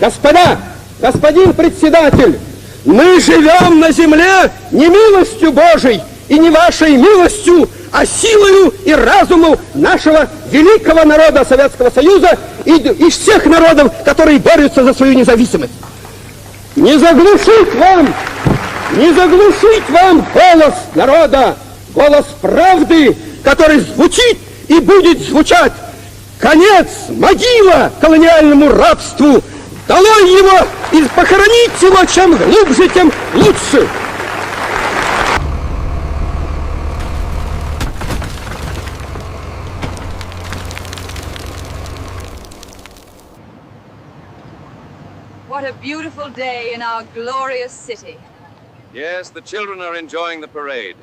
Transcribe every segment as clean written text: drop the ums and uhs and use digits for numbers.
Господа, господин председатель, мы живем на земле не милостью Божией и не вашей милостью, а силою и разумом нашего великого народа Советского Союза и всех народов, которые борются за свою независимость. Не заглушить вам голос народа, голос правды, который звучит и будет звучать. Конец, могила колониальному рабству. Долой его и похоронить его чем глубже, тем лучше. What a beautiful day in our glorious city. Yes, the children are enjoying the parade.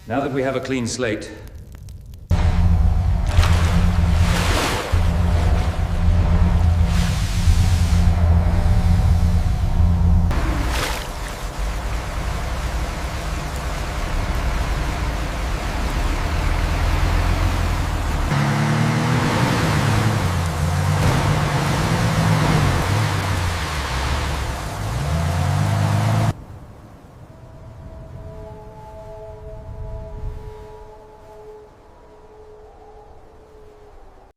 Now that we have a clean slate,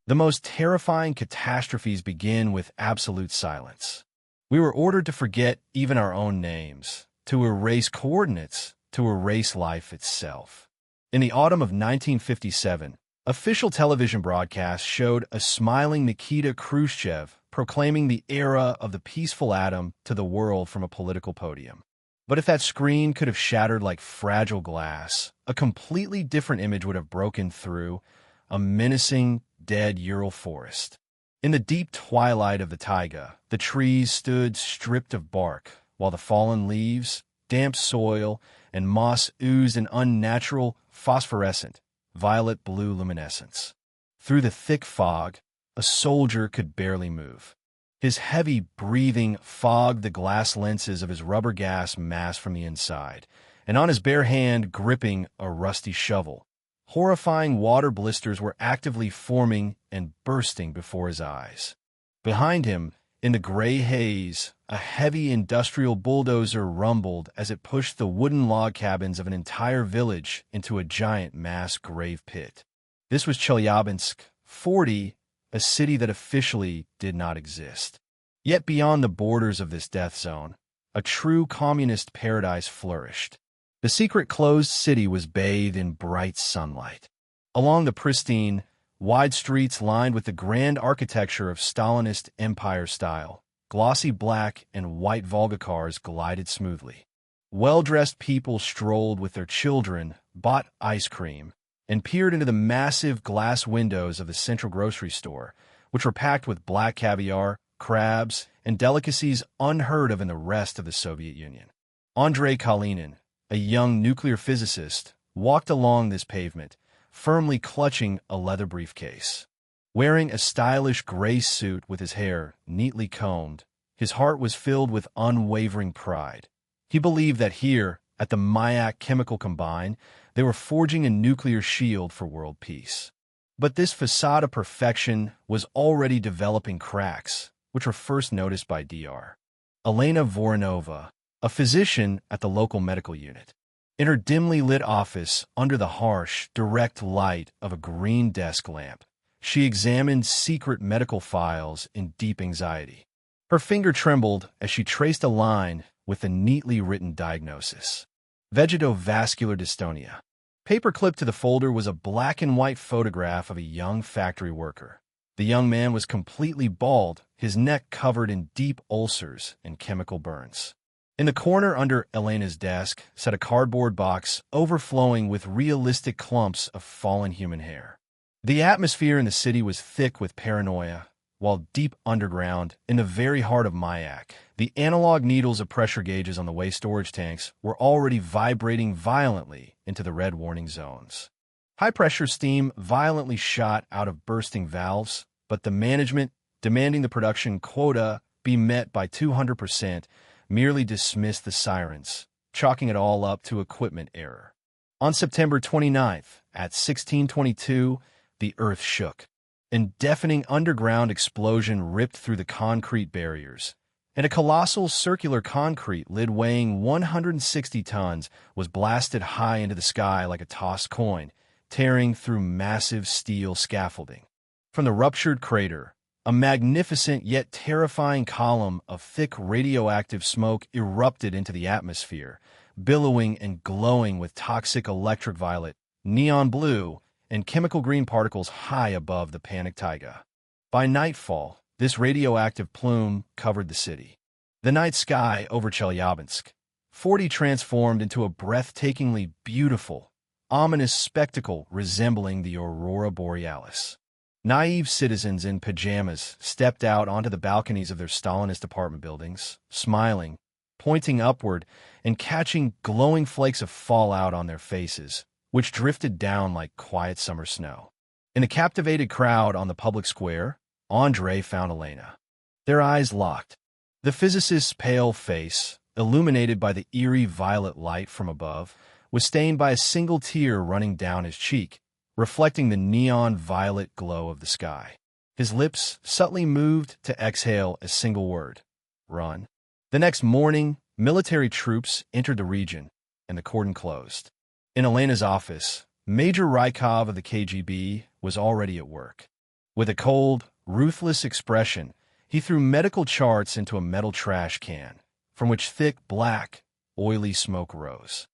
the most terrifying catastrophes begin with absolute silence. We were ordered to forget even our own names, to erase coordinates, to erase life itself. In the autumn of 1957, official television broadcasts showed a smiling Nikita Khrushchev proclaiming the era of the peaceful atom to the world from a political podium. But if that screen could have shattered like fragile glass, a completely different image would have broken through, a menacing, dead Ural forest. In the deep twilight of the taiga, the trees stood stripped of bark, while the fallen leaves, damp soil, and moss oozed an unnatural, phosphorescent, violet-blue luminescence. Through the thick fog, a soldier could barely move. His heavy breathing fogged the glass lenses of his rubber gas mask from the inside, and on his bare hand gripping a rusty shovel, horrifying water blisters were actively forming and bursting before his eyes. Behind him, in the gray haze, a heavy industrial bulldozer rumbled as it pushed the wooden log cabins of an entire village into a giant mass grave pit. This was CHELYABINSK, 40, a city that officially did not exist. Yet beyond the borders of this death zone, a true communist paradise flourished. The secret closed city was bathed in bright sunlight. Along the pristine, wide streets lined with the grand architecture of Stalinist empire style, glossy black and white Volga cars glided smoothly. Well-dressed people strolled with their children, bought ice cream, and peered into the massive glass windows of the central grocery store, which were packed with black caviar, crabs, and delicacies unheard of in the rest of the Soviet Union. Andrei Kalinin, a young nuclear physicist, walked along this pavement, firmly clutching a leather briefcase. Wearing a stylish gray suit with his hair neatly combed, his heart was filled with unwavering pride. He believed that here, at the Mayak Chemical Combine, they were forging a nuclear shield for world peace. But this facade of perfection was already developing cracks, which were first noticed by Dr. Elena Voronova, a physician at the local medical unit. In her dimly lit office, under the harsh, direct light of a green desk lamp, she examined secret medical files in deep anxiety. Her finger trembled as she traced a line with a neatly written diagnosis: vegetovascular dystonia. Paper-clipped to the folder was a black and white photograph of a young factory worker. The young man was completely bald, his neck covered in deep ulcers and chemical burns. In the corner under Elena's desk sat a cardboard box overflowing with realistic clumps of fallen human hair. The atmosphere in the city was thick with paranoia, while deep underground, in the very heart of Mayak, the analog needles of pressure gauges on the waste storage tanks were already vibrating violently into the red warning zones. High-pressure steam violently shot out of bursting valves, but the management, demanding the production quota be met by 200%, merely dismissed the sirens, chalking it all up to equipment error. On September 29th, at 1622, the earth shook. A deafening underground explosion ripped through the concrete barriers, and a colossal circular concrete lid weighing 160 tons was blasted high into the sky like a tossed coin, tearing through massive steel scaffolding. From the ruptured crater, a magnificent yet terrifying column of thick radioactive smoke erupted into the atmosphere, billowing and glowing with toxic electric violet, neon blue, and chemical green particles high above the panicked taiga. By nightfall, this radioactive plume covered the city. The night sky over Chelyabinsk, 40 transformed into a breathtakingly beautiful, ominous spectacle resembling the aurora borealis. Naive citizens in pajamas stepped out onto the balconies of their Stalinist apartment buildings, smiling, pointing upward, and catching glowing flakes of fallout on their faces, which drifted down like quiet summer snow. In a captivated crowd on the public square, Andrei found Elena. Their eyes locked. The physicist's pale face, illuminated by the eerie violet light from above, was stained by a single tear running down his cheek, reflecting the neon violet glow of the sky. His lips subtly moved to exhale a single word: run. The next morning, military troops entered the region, and the cordon closed. In Elena's office, Major Rykov of the KGB was already at work. With a cold, ruthless expression, he threw medical charts into a metal trash can, from which thick, black, oily smoke rose.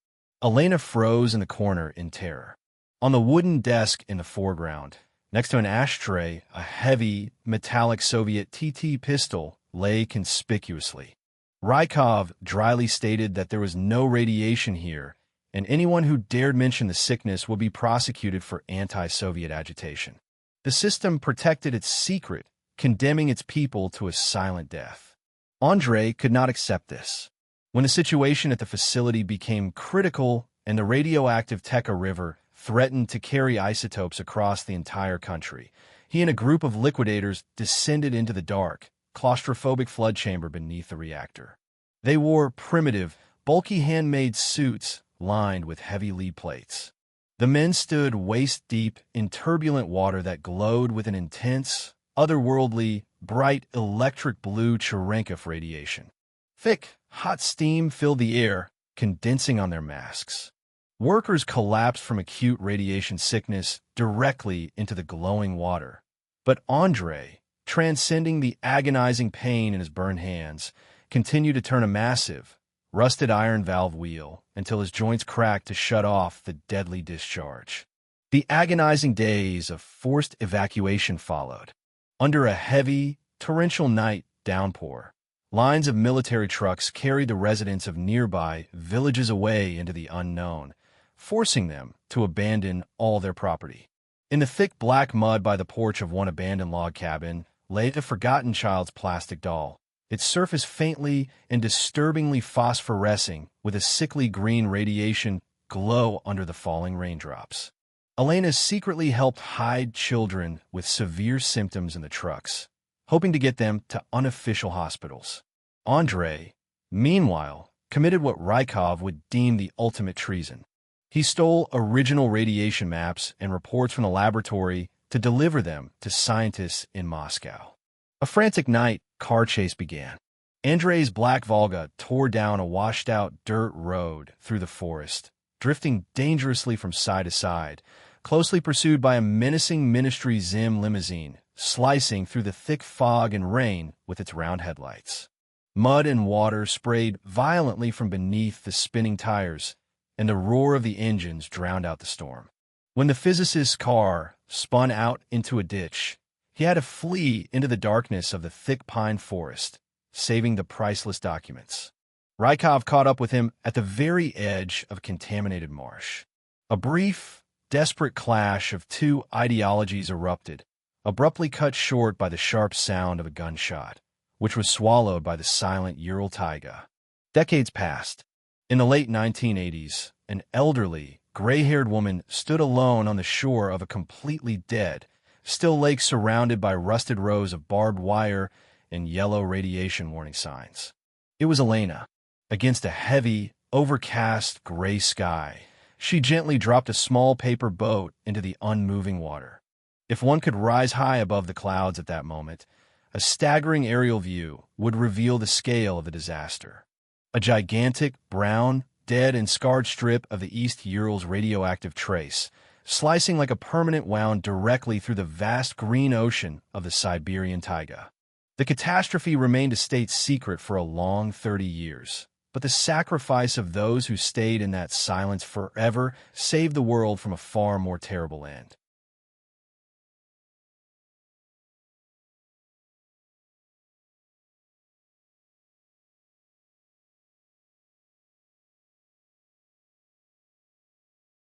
Elena froze in the corner in terror. On the wooden desk in the foreground, next to an ashtray, a heavy, metallic Soviet TT pistol lay conspicuously. Rykov dryly stated that there was no radiation here, and anyone who dared mention the sickness would be prosecuted for anti-Soviet agitation. The system protected its secret, condemning its people to a silent death. Andrei could not accept this. When the situation at the facility became critical and the radioactive Teka River threatened to carry isotopes across the entire country, he and a group of liquidators descended into the dark, claustrophobic flood chamber beneath the reactor. They wore primitive, bulky handmade suits lined with heavy lead plates. The men stood waist-deep in turbulent water that glowed with an intense, otherworldly, bright electric blue Cherenkov radiation. Thick, hot steam filled the air, condensing on their masks. Workers collapsed from acute radiation sickness directly into the glowing water. But Andrei, transcending the agonizing pain in his burned hands, continued to turn a massive, rusted iron valve wheel until his joints cracked to shut off the deadly discharge. The agonizing days of forced evacuation followed. Under a heavy, torrential night downpour, lines of military trucks carried the residents of nearby villages away into the unknown, forcing them to abandon all their property. In the thick black mud by the porch of one abandoned log cabin lay the forgotten child's plastic doll, its surface faintly and disturbingly phosphorescing with a sickly green radiation glow under the falling raindrops. Elena secretly helped hide children with severe symptoms in the trucks, hoping to get them to unofficial hospitals. Andrei, meanwhile, committed what Rykov would deem the ultimate treason. He stole original radiation maps and reports from the laboratory to deliver them to scientists in Moscow. A frantic night car chase began. Andrei's black Volga tore down a washed-out dirt road through the forest, drifting dangerously from side to side, closely pursued by a menacing Ministry Zim limousine, slicing through the thick fog and rain with its round headlights. Mud and water sprayed violently from beneath the spinning tires, and the roar of the engines drowned out the storm. When the physicist's car spun out into a ditch, he had to flee into the darkness of the thick pine forest, saving the priceless documents. Rykov caught up with him at the very edge of contaminated marsh. A brief, desperate clash of two ideologies erupted, abruptly cut short by the sharp sound of a gunshot, which was swallowed by the silent Ural taiga. Decades passed. In the late 1980s, an elderly, gray-haired woman stood alone on the shore of a completely dead, still lake surrounded by rusted rows of barbed wire and yellow radiation warning signs. It was Elena. Against a heavy, overcast gray sky, she gently dropped a small paper boat into the unmoving water. If one could rise high above the clouds at that moment, a staggering aerial view would reveal the scale of the disaster. A gigantic, brown, dead and scarred strip of the East Ural's radioactive trace, slicing like a permanent wound directly through the vast green ocean of the Siberian taiga. The catastrophe remained a state secret for a long 30 years, but the sacrifice of those who stayed in that silence forever saved the world from a far more terrible end.